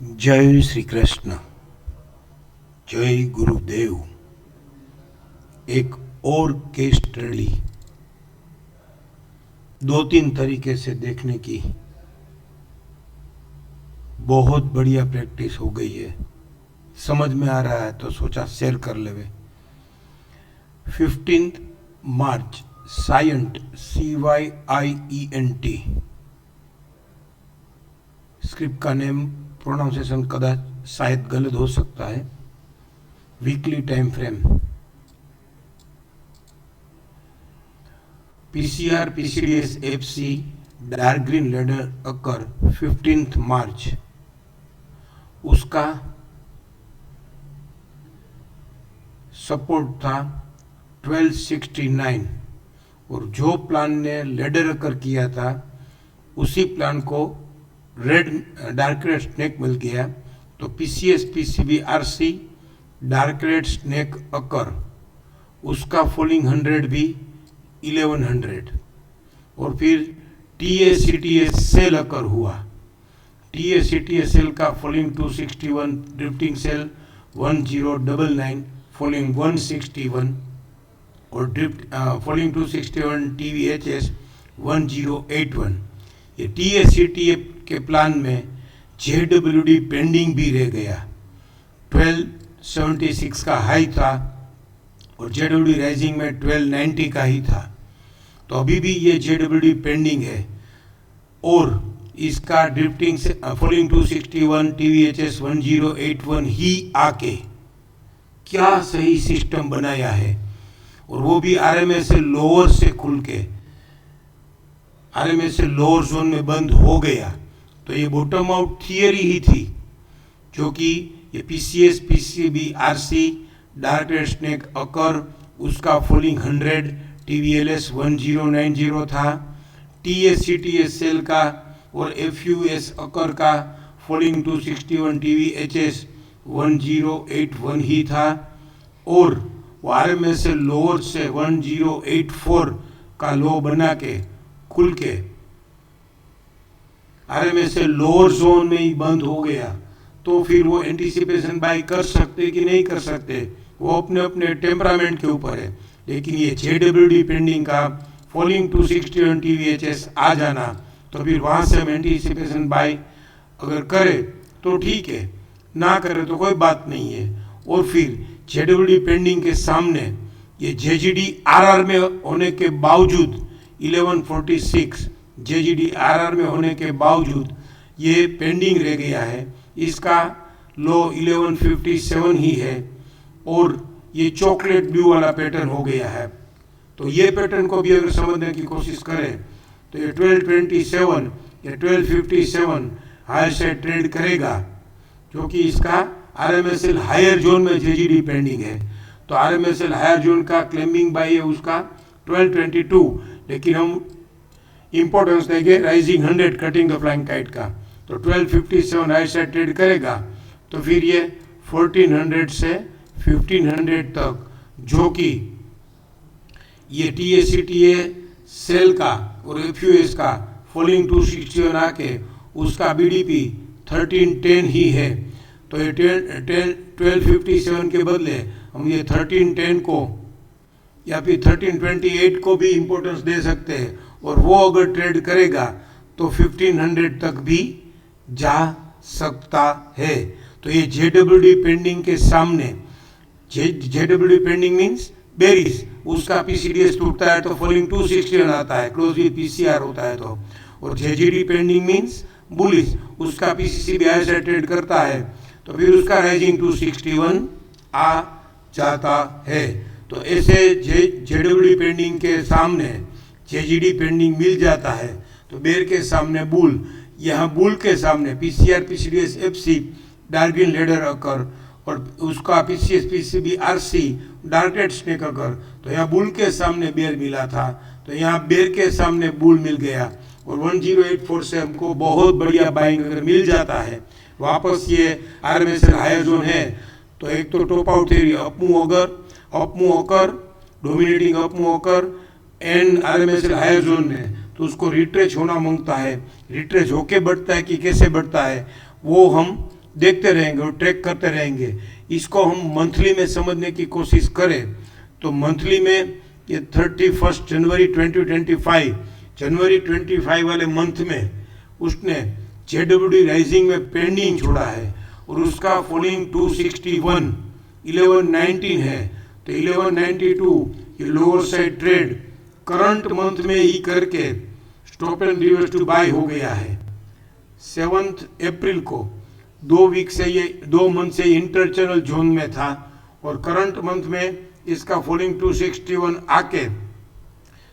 जय श्री कृष्ण, जय गुरुदेव। एक और केस स्टडी दो तीन तरीके से देखने की बहुत बढ़िया प्रैक्टिस हो गई है। समझ में आ रहा है तो सोचा शेयर कर लेवे। 15 मार्च साइंट CYIENT स्क्रिप्ट का नेम प्रोनाउंसिएशन कदाच शायद गलत हो सकता है। Weekly time frame PCR PCDS FC dark green ladder occur 15 March. उसका सपोर्ट था 1269 और जो प्लान ने लेडर अकर किया था उसी प्लान को रेड डार्क रेड स्नेक मिल गया। तो PCS PCB RC dark red snake occur उसका फॉलिंग 100 भी 1100 और फिर TACTS सेल अकर हुआ। TACTS सेल का फॉलिंग 261, ड्रिफ्टिंग सेल 1099, फॉलिंग 161 और ड्रिफ्ट फॉलिंग 261 TVHS 1081। ये TACTS के प्लान में JWD पेंडिंग भी रह गया। 1276 का हाई था और JWD राइजिंग में 1290 का ही था। तो अभी भी ये JWD पेंडिंग है और इसका ड्रिफ्टिंग से फॉलिंग 261 TVHS 1081 ही आके क्या सही सिस्टम बनाया है और वो भी RMS से लोअर से खुल के RMS से लोअर जोन में बंद हो गया। तो ये बॉटम आउट थियरी ही थी जो कि ये PCS PCB RC dark red snake occur उसका फॉलिंग 100 TVLS 1090 था। TACTS सेल का और FUS अकर का फॉलिंग 261 TVHS 1081 ही था और वो RMS से लोअर से 1084 का लो बना के खुल के RMS से लोअर जोन में ही बंद हो गया। तो फिर वो एंटीसिपेशन बाय कर सकते कि नहीं कर सकते वो अपने अपने टेम्परामेंट के ऊपर है। लेकिन ये JWD पेंडिंग का फॉलिंग 261 TVHS आ जाना तो फिर वहाँ से हम एंटीसिपेशन बाय अगर करे तो ठीक है, ना करे तो कोई बात नहीं है। और फिर JWD पेंडिंग के सामने ये JGD RR में होने के बावजूद 1146 JGD RR में होने के बावजूद ये पेंडिंग रह गया है। इसका लो 1157 ही है और ये चॉकलेट ब्लू वाला पैटर्न हो गया है। तो ये पैटर्न को भी अगर समझने की कोशिश करें तो ये 1227 या 1257 हायर साइड ट्रेड करेगा जो कि इसका RMSL हायर जोन में JGD पेंडिंग है। तो RMSL हायर जोन का क्लेमिंग बाय है उसका 1222, लेकिन हम इंपॉर्टेंस देंगे rising 100 cutting the flying kite का। तो 1257 हाई साइड ट्रेड करेगा तो फिर ये 1400 से 1500 तक जो कि ये TACTS सेल का और FUS का फॉलिंग 261 आके उसका BDP 1310 ही है। तो ये 1257 के बदले हम ये 1310 को या फिर 1328 को भी इंपॉर्टेंस दे सकते हैं और वो अगर ट्रेड करेगा तो 1500 तक भी जा सकता है। तो ये JWD पेंडिंग के सामने JWD पेंडिंग मींस बेरिश, उसका PCDS टूटता है तो फॉलिंग 261 आता है, क्लोज विद PCR होता है तो। और JGD पेंडिंग मींस बुलिश, उसका PCCB हाई साइड ट्रेड करता है तो फिर उसका राइजिंग 261 आ जाता है। तो ऐसे JWD पेंडिंग के सामने JGD पेंडिंग मिल जाता है तो बेर के सामने बुल, यहाँ बुल के सामने PCR PCDS FC dark green ladder occur और उसका PCS PCB RC dark red snake occur. तो यहाँ बुल के सामने बेर मिला था तो यहाँ बेर के सामने बुल मिल गया और 1084 से हमको बहुत बढ़िया बाइंग अगर मिल जाता है वापस ये RMSL हायर जोन है तो एक तो top out theory up move occur dominating up move occur and RMSL higher zone में तो उसको रिट्रेच होना मांगता है। रिट्रेच होके बढ़ता है कि कैसे बढ़ता है वो हम देखते रहेंगे और ट्रैक करते रहेंगे। इसको हम मंथली में समझने की कोशिश करें तो मंथली में ये 31 जनवरी 2025 जनवरी 25 वाले मंथ में उसने JWD राइजिंग में पेंडिंग छोड़ा है और उसका फॉलिंग 261 1119 है। तो 1192 ये lower side trade current month में ही करके stop and reverse to buy हो गया है। 7 अप्रैल को 2 मंथ से इंटर चैनल जोन में था और करंट मंथ में इसका फॉलिंग 261 आके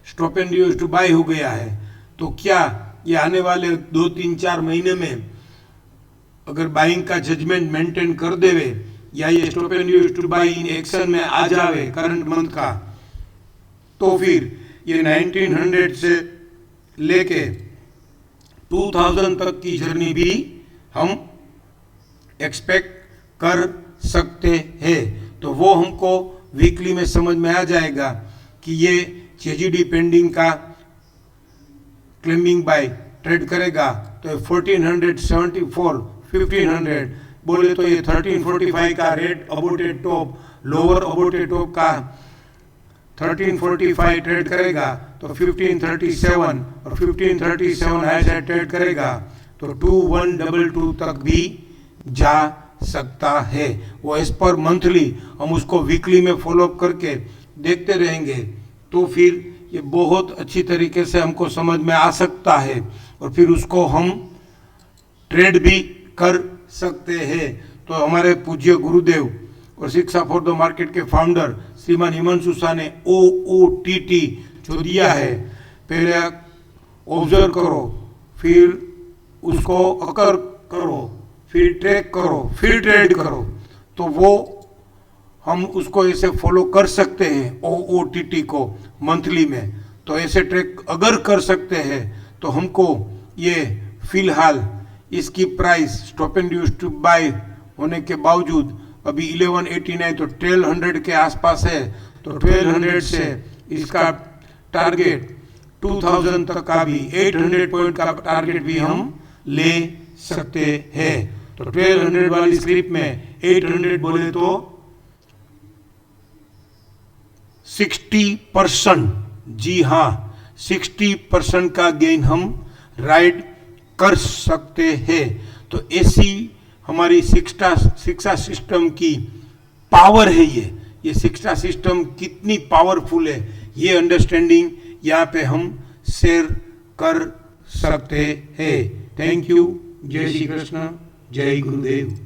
stop and reverse to buy हो गया है। तो क्या ये आने वाले 2-3-4 महीने में अगर बाइंग का जजमेंट मेंटेन कर देवे या ये stop and reverse to buy in action में आ जावे करंट मंथ का, तो फिर ये 1900 से लेके 2000 तक की जर्नी भी हम एक्सपेक्ट कर सकते हैं। तो वो हमको वीकली में समझ में आ जाएगा कि ये JGD पेंडिंग का क्लेमिंग बाय ट्रेड करेगा तो 1474 1500 बोले तो ये 1345 का रेट अबोटेड टॉप लोअर अबोटेड टॉप का 1345 ट्रेड करेगा तो 1537 और 1537 ऐसे ट्रेड करेगा तो 2122 तक भी जा सकता है। वो एज पर मंथली हम उसको वीकली में फॉलोअप करके देखते रहेंगे तो फिर ये बहुत अच्छी तरीके से हमको समझ में आ सकता है और फिर उसको हम ट्रेड भी कर सकते हैं। तो हमारे पूज्य गुरुदेव और शिक्षा फॉर द मार्केट के फाउंडर श्रीमान हिमांशु शाह ने OOTT जो दिया है, पहले ऑब्जर्व करो, फिर उसको अकर करो, फिर ट्रैक करो, फिर ट्रेड करो, तो वो हम उसको ऐसे फॉलो कर सकते हैं OOTT को मंथली में। तो ऐसे ट्रैक अगर कर सकते हैं तो हमको ये फिलहाल इसकी price stop and use to buy होने के बावजूद अभी 1189 तो 1200 के आसपास है। तो 1200 से इसका टारगेट 2000 तक का भी 800 पॉइंट का टारगेट भी हम ले सकते हैं। तो 1200 वाली स्क्रिप्ट में 800 बोले तो 60%, जी हाँ 60% का गेन हम राइड कर सकते हैं। तो ऐसी हमारी शिक्षा सिस्टम की पावर है। ये शिक्षा सिस्टम कितनी पावरफुल है ये अंडरस्टैंडिंग यहाँ पे हम शेयर कर सकते हैं। Thank you. जय श्री कृष्ण, जय गुरुदेव।